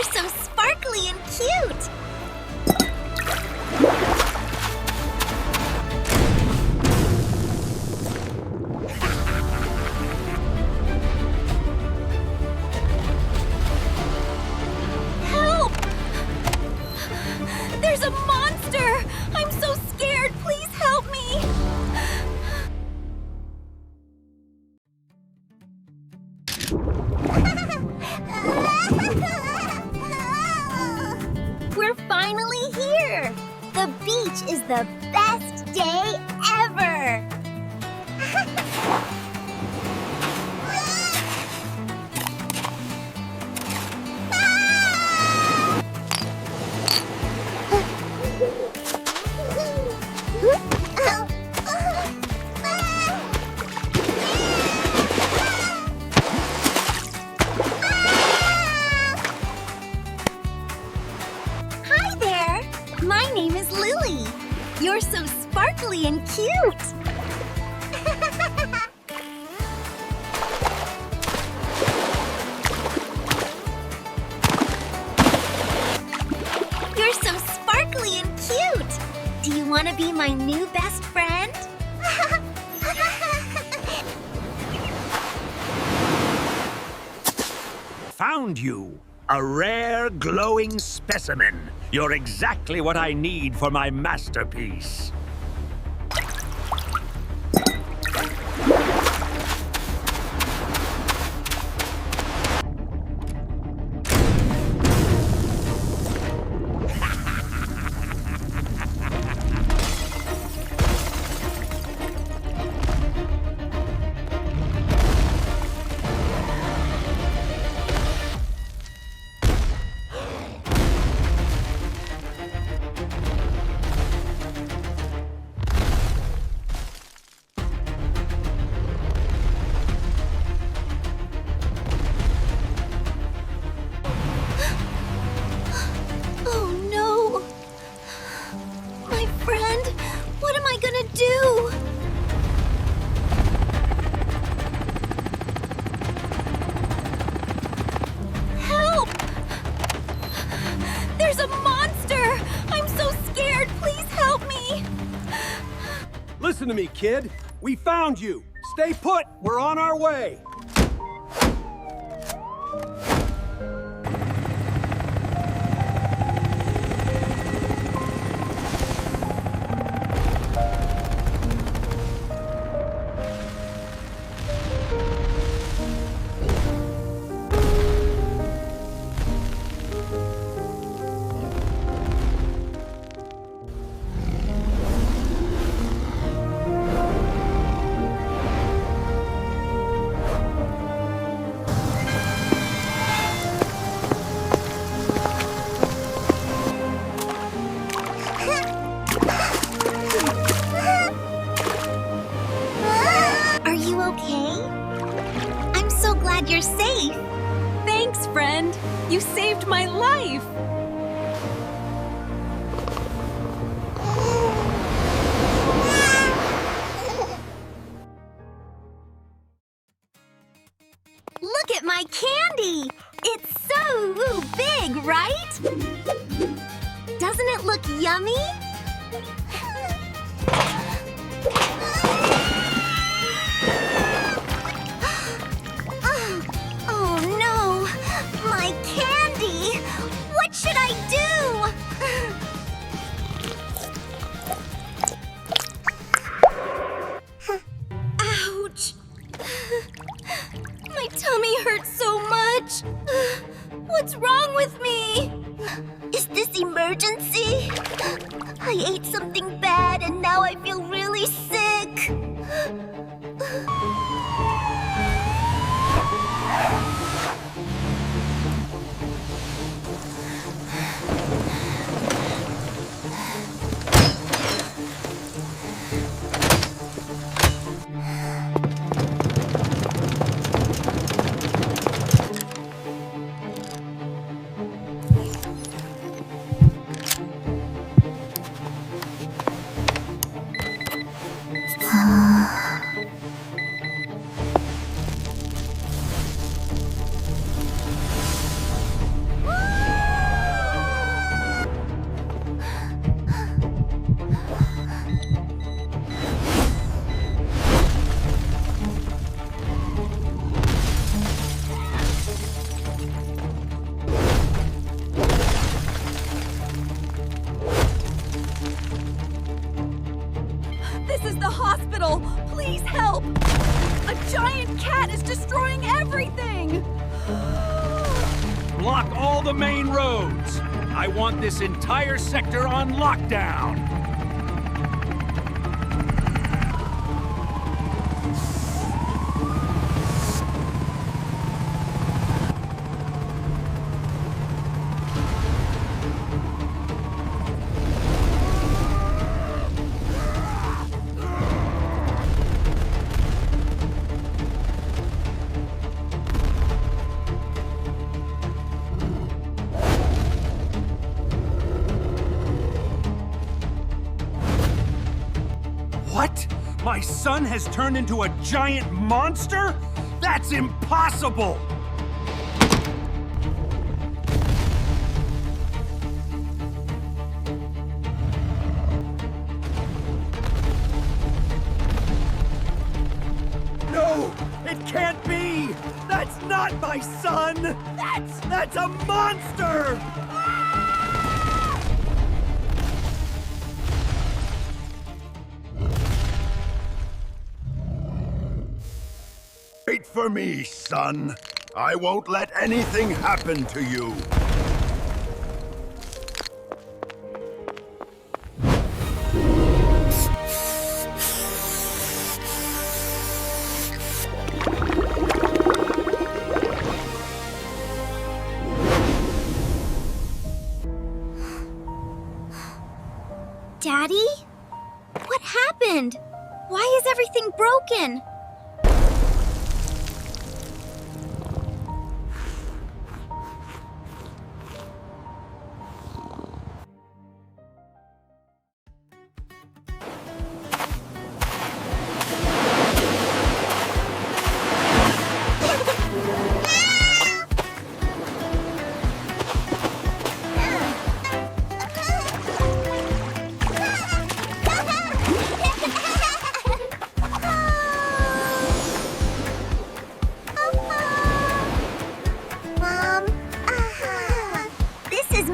You're so sparkly and cute! Help! There's a monster! I'm so scared! Please help me! We're finally here! The beach is the best day ever! Hi there! My name is Lily. You're so sparkly and cute! You're so sparkly and cute! Do you want to be my new best friend? Found you! A rare, glowing specimen. You're exactly what I need for my masterpiece. Oh no! My friend, what am I gonna do? Help! There's a monster! I'm so scared! Please help me! Listen to me, kid. We found you. Stay put. We're on our way. Are you okay? I'm so glad you're safe. Thanks, friend. You saved my life. Look at my candy! It's so big, right? Doesn't it look yummy? Oh no! My candy! What should I do? Ouch! My tummy hurts so much. What's wrong with me? Is this emergency? I ate something bad and now I feel really sick. is the hospital. Please help. A giant cat is destroying everything. Block all the main roads. I want this entire sector on lockdown. What? My son has turned into a giant monster? That's impossible! No! It can't be! That's not my son! That's a monster! Wait for me, son. I won't let anything happen to you. Daddy? What happened? Why is everything broken?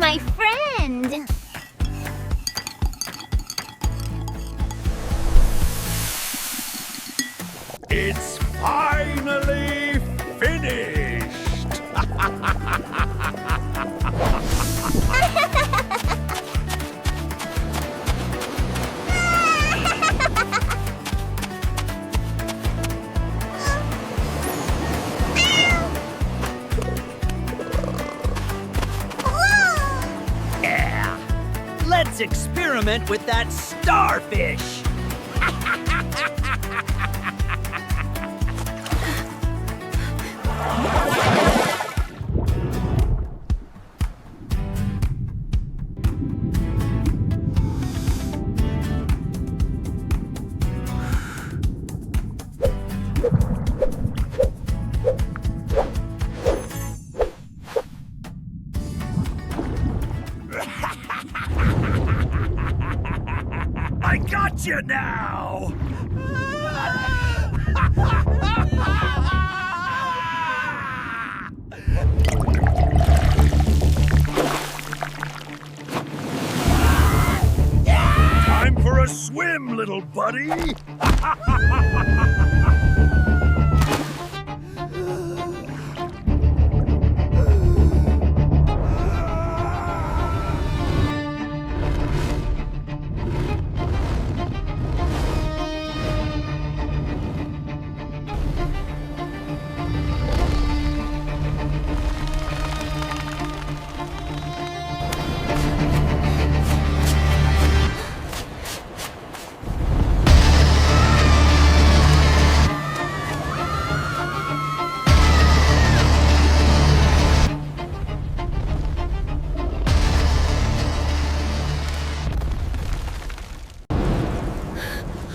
My friend. It's finally finished! Let's experiment with that starfish! I got you now! Time for a swim, little buddy!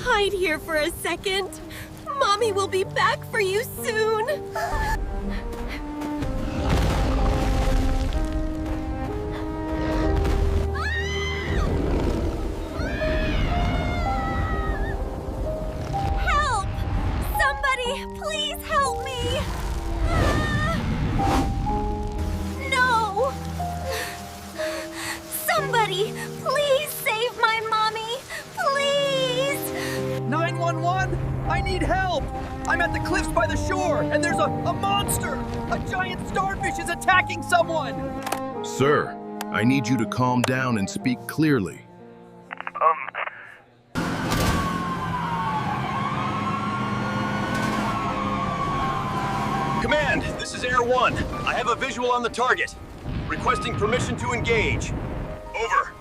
Hide here for a second. Mommy will be back for you soon. Help! Somebody, please help me! No! Somebody, please save my mommy! Please! Not and there's a monster! A giant starfish is attacking someone! Sir, I need you to calm down and speak clearly. Command, this is Air 1. I have a visual on the target. Requesting permission to engage. Over.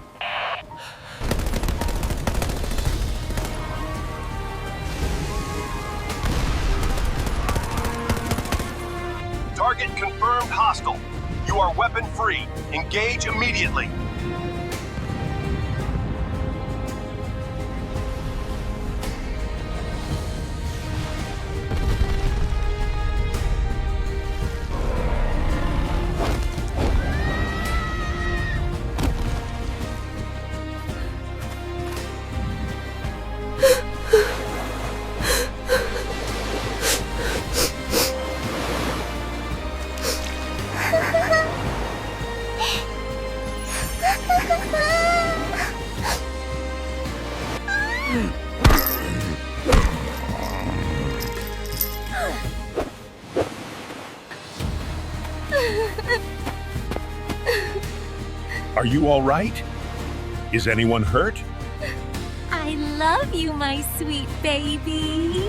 Target confirmed hostile. You are weapon free. Engage immediately. Are you all right? Is anyone hurt? I love you, my sweet baby.